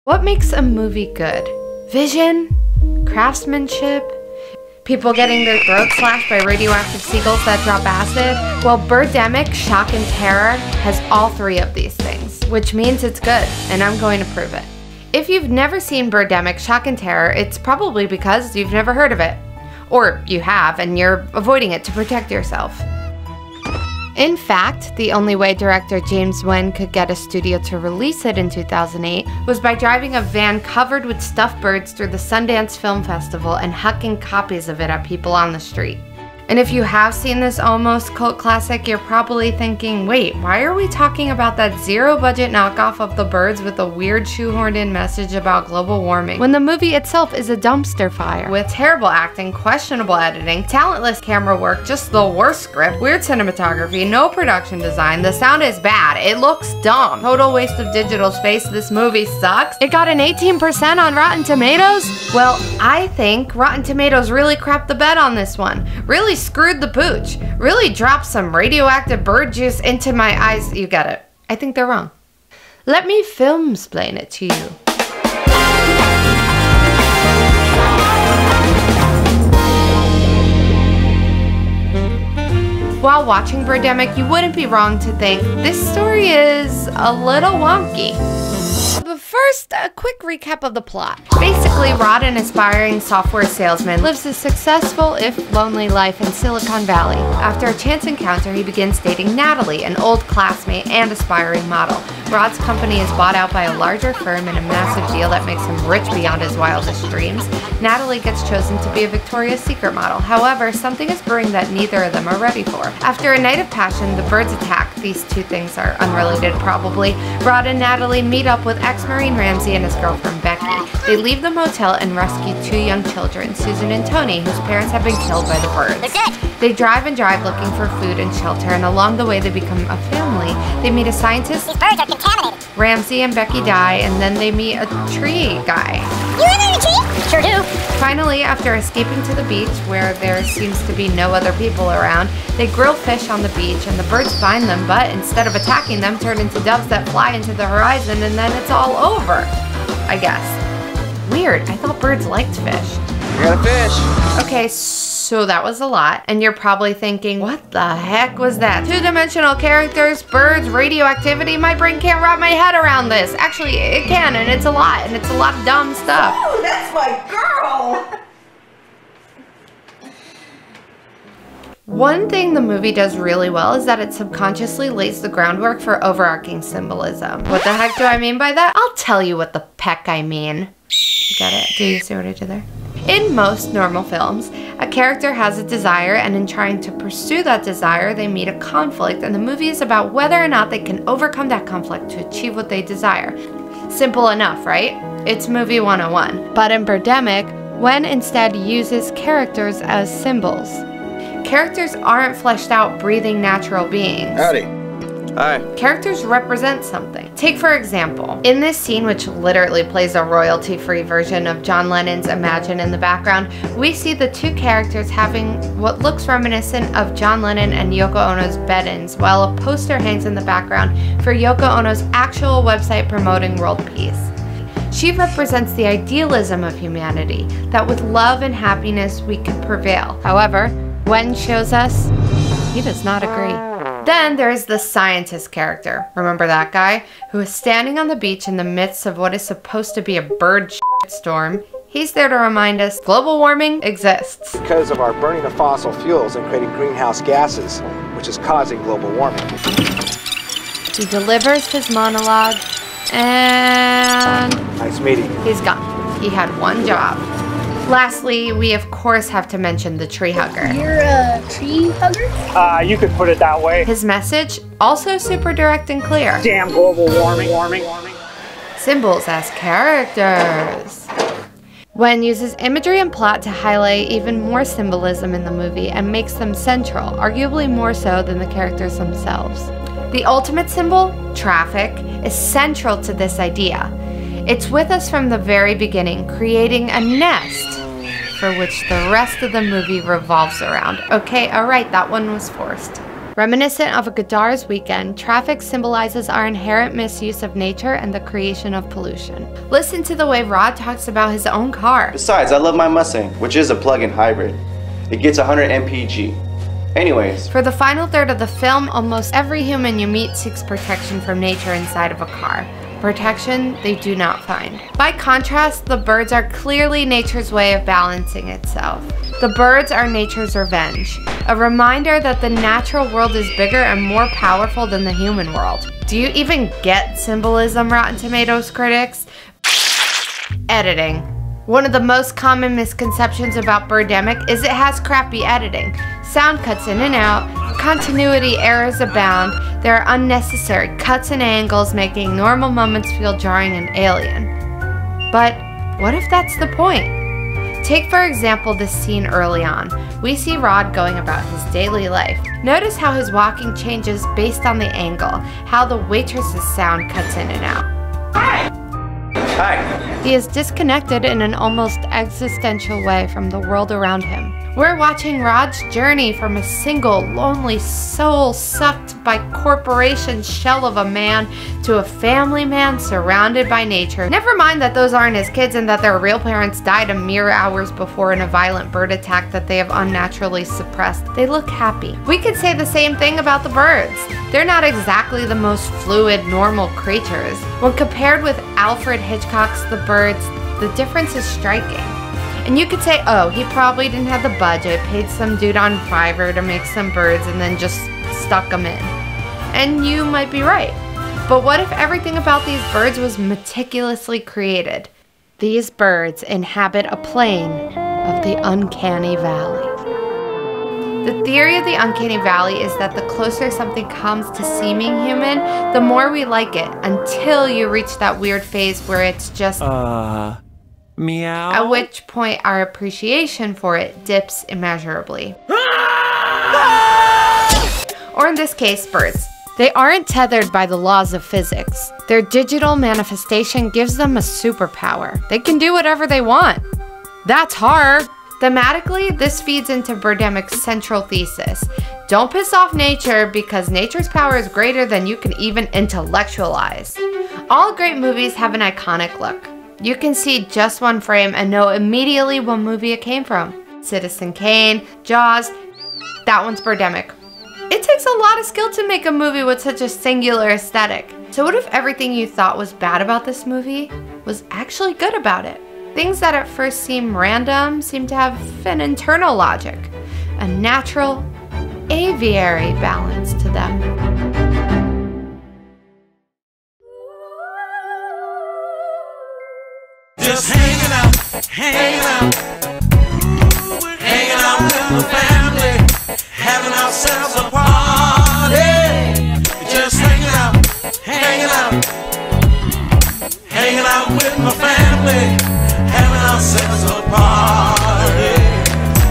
What makes a movie good? Vision? Craftsmanship? People getting their throats slashed by radioactive seagulls that drop acid? Well, Birdemic, Shock and Terror has all three of these things, which means it's good, and I'm going to prove it. If you've never seen Birdemic, Shock and Terror, it's probably because you've never heard of it. Or you have, and you're avoiding it to protect yourself. In fact, the only way director James Wan could get a studio to release it in 2008 was by driving a van covered with stuffed birds through the Sundance Film Festival and hucking copies of it at people on the street. And if you have seen this almost cult classic, you're probably thinking, wait, why are we talking about that zero-budget knockoff of The Birds with a weird shoehorned-in message about global warming, when the movie itself is a dumpster fire, with terrible acting, questionable editing, talentless camera work, just the worst script, weird cinematography, no production design, the sound is bad, it looks dumb, total waste of digital space, this movie sucks, it got an 18% on Rotten Tomatoes? Well, I think Rotten Tomatoes really crapped the bed on this one, really screwed the pooch, really dropped some radioactive bird juice into my eyes. You get it. I think they're wrong. Let me film-splain it to you. While watching Birdemic, you wouldn't be wrong to think this story is a little wonky. But first, a quick recap of the plot. Basically, Rod, an aspiring software salesman, lives a successful, if lonely, life in Silicon Valley. After a chance encounter, he begins dating Natalie, an old classmate and aspiring model. Rod's company is bought out by a larger firm in a massive deal that makes him rich beyond his wildest dreams. Natalie gets chosen to be a Victoria's Secret model. However, something is brewing that neither of them are ready for. After a night of passion, the birds attack. These two things are unrelated, probably. Rod and Natalie meet up with ex-Marine Ramsey and his girlfriend Becky. They leave the motel and rescue two young children, Susan and Tony, whose parents have been killed by the birds. They drive and drive looking for food and shelter, and along the way they become a family. They meet a scientist. These birds are contaminated. Ramsey and Becky die, and then they meet a tree guy. You live in a tree? Sure do. Finally, after escaping to the beach, where there seems to be no other people around, they grill fish on the beach, and the birds find them, but instead of attacking them, turn into doves that fly into the horizon, and then it's all over, I guess. Weird, I thought birds liked fish. We got a fish. Okay, so that was a lot, and you're probably thinking, what the heck was that? Two-dimensional characters, birds, radioactivity, my brain can't wrap my head around this. Actually, it can, and it's a lot of dumb stuff. Oh, that's my girl! One thing the movie does really well is that it subconsciously lays the groundwork for overarching symbolism. What the heck do I mean by that? I'll tell you what the peck I mean. Get it? Do you see what I did there? In most normal films, a character has a desire, and in trying to pursue that desire, they meet a conflict, and the movie is about whether or not they can overcome that conflict to achieve what they desire. Simple enough, right? It's movie 101. But in Birdemic, Wan instead uses characters as symbols. Characters aren't fleshed out, breathing natural beings. Howdy. Hi. Characters represent something. Take for example, in this scene, which literally plays a royalty-free version of John Lennon's Imagine in the background, we see the two characters having what looks reminiscent of John Lennon and Yoko Ono's bed-ins, while a poster hangs in the background for Yoko Ono's actual website promoting world peace. She represents the idealism of humanity, that with love and happiness we can prevail. However, Wan shows us he does not agree. Then there is the scientist character. Remember that guy? Who is standing on the beach in the midst of what is supposed to be a bird storm. He's there to remind us global warming exists. Because of our burning of fossil fuels and creating greenhouse gases, which is causing global warming. He delivers his monologue, and Nice meeting you. he's gone. He had one job. Lastly, we of course have to mention the tree hugger. You're a tree hugger? You could put it that way. His message, also super direct and clear. Damn global warming. Symbols as characters. Wan uses imagery and plot to highlight even more symbolism in the movie and makes them central, arguably more so than the characters themselves. The ultimate symbol, traffic, is central to this idea. It's with us from the very beginning, creating a nest for which the rest of the movie revolves around. Okay, alright, that one was forced. Reminiscent of a Godard's weekend, traffic symbolizes our inherent misuse of nature and the creation of pollution. Listen to the way Rod talks about his own car. Besides, I love my Mustang, which is a plug-in hybrid. It gets 100 mpg. Anyways. For the final third of the film, almost every human you meet seeks protection from nature inside of a car. Protection they do not find. By contrast, the birds are clearly nature's way of balancing itself. The birds are nature's revenge, a reminder that the natural world is bigger and more powerful than the human world. Do you even get symbolism, Rotten Tomatoes critics? Editing. One of the most common misconceptions about Birdemic is it has crappy editing. Sound cuts in and out, continuity errors abound, there are unnecessary cuts and angles making normal moments feel jarring and alien. But what if that's the point? Take for example this scene early on. We see Rod going about his daily life. Notice how his walking changes based on the angle, how the waitress's sound cuts in and out. Hi. He is disconnected in an almost existential way from the world around him. We're watching Rod's journey from a single, lonely soul sucked by corporation's shell of a man to a family man surrounded by nature. Never mind that those aren't his kids and that their real parents died a mere hours before in a violent bird attack that they have unnaturally suppressed. They look happy. We could say the same thing about the birds. They're not exactly the most fluid, normal creatures. When compared with Alfred Hitchcock's The Birds, the difference is striking. And you could say, oh, he probably didn't have the budget, paid some dude on Fiverr to make some birds and then just stuck them in. And you might be right. But what if everything about these birds was meticulously created? These birds inhabit a plane of the uncanny valley. The theory of the uncanny valley is that the closer something comes to seeming human, the more we like it, until you reach that weird phase where it's just meow. At which point our appreciation for it dips immeasurably. Or in this case, birds. They aren't tethered by the laws of physics. Their digital manifestation gives them a superpower. They can do whatever they want. That's horror. Thematically, this feeds into Birdemic's central thesis. Don't piss off nature because nature's power is greater than you can even intellectualize. All great movies have an iconic look. You can see just one frame and know immediately what movie it came from. Citizen Kane, Jaws, that one's Birdemic. It takes a lot of skill to make a movie with such a singular aesthetic. So what if everything you thought was bad about this movie was actually good about it? Things that at first seem random seem to have an internal logic, a natural, aviary balance to them. Just hanging out, hanging out.